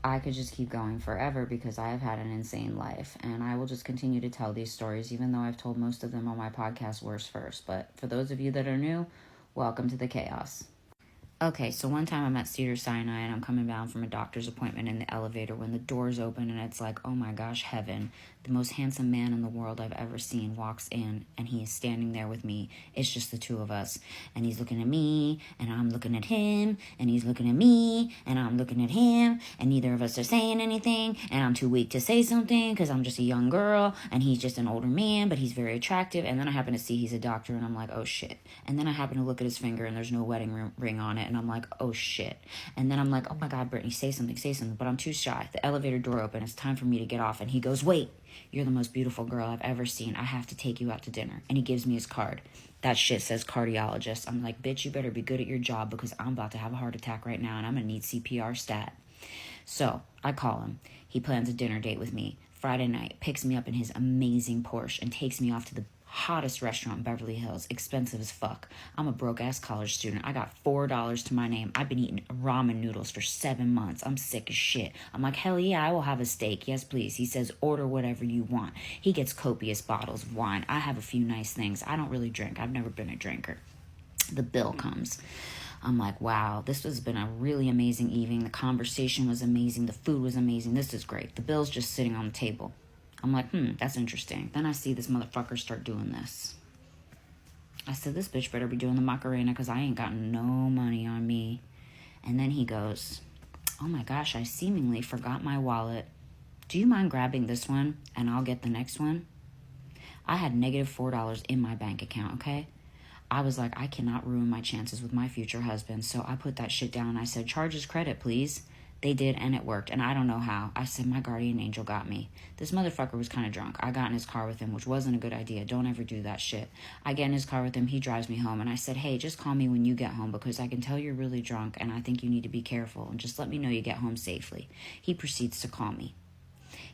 I could just keep going forever because I have had an insane life, and I will just continue to tell these stories, even though I've told most of them on my podcast Worst First. But for those of you that are new, welcome to the chaos. Okay, so one time I'm at Cedars-Sinai and I'm coming down from a doctor's appointment in the elevator when the doors open and it's like, oh my gosh, heaven. The most handsome man in the world I've ever seen walks in and he is standing there with me. It's just the two of us. And he's looking at me and I'm looking at him and he's looking at me and I'm looking at him and neither of us are saying anything and I'm too weak to say something because I'm just a young girl and he's just an older man, but he's very attractive. And then I happen to see he's a doctor and I'm like, oh shit. And then I happen to look at his finger and there's no wedding ring on it. And I'm like, oh shit. And then I'm like, oh my God, Brittany, say something. But I'm too shy. The elevator door opened. It's time for me to get off. And he goes, wait, you're the most beautiful girl I've ever seen. I have to take you out to dinner. And he gives me his card. That shit says cardiologist. I'm like, bitch, you better be good at your job because I'm about to have a heart attack right now and I'm going to need CPR stat. So I call him. He plans a dinner date with me Friday night, picks me up in his amazing Porsche and takes me off to the hottest restaurant in Beverly Hills, expensive as fuck. I'm a broke-ass college student. I got $4 to my name. I've been eating ramen noodles for 7 months. I'm sick as shit. I'm like, hell yeah, I will have a steak. Yes, please. He says, order whatever you want. He gets copious bottles of wine. I have a few nice things. I don't really drink. I've never been a drinker. The bill comes. I'm like, wow, this has been a really amazing evening. The conversation was amazing. The food was amazing. This is great. The bill's just sitting on the table. I'm like, that's interesting. Then I see this motherfucker start doing this. I said, this bitch better be doing the Macarena because I ain't got no money on me. And then he goes, oh my gosh, I seemingly forgot my wallet. Do you mind grabbing this one and I'll get the next one? I had negative $4 in my bank account, okay? I was like, I cannot ruin my chances with my future husband. So I put that shit down and I said, charge his credit, please. They did, and it worked, and I don't know how. I said, my guardian angel got me. This motherfucker was kind of drunk. I got in his car with him, which wasn't a good idea. Don't ever do that shit. I get in his car with him. He drives me home, and I said, hey, just call me when you get home because I can tell you're really drunk, and I think you need to be careful, and just let me know you get home safely. He proceeds to call me.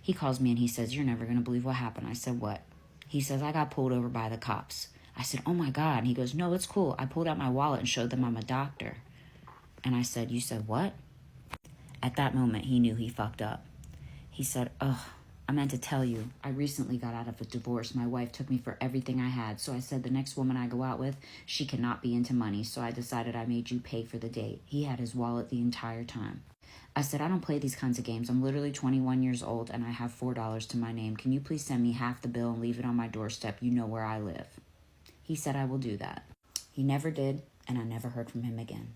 He calls me, and he says, you're never going to believe what happened. I said, what? He says, I got pulled over by the cops. I said, oh, my God. And he goes, no, it's cool. I pulled out my wallet and showed them I'm a doctor. And I said, you said what? At that moment, he knew he fucked up. He said, I meant to tell you, I recently got out of a divorce. My wife took me for everything I had. So I said, the next woman I go out with, she cannot be into money. So I decided I made you pay for the date. He had his wallet the entire time. I said, I don't play these kinds of games. I'm literally 21 years old and I have $4 to my name. Can you please send me half the bill and leave it on my doorstep? You know where I live. He said, I will do that. He never did, and I never heard from him again.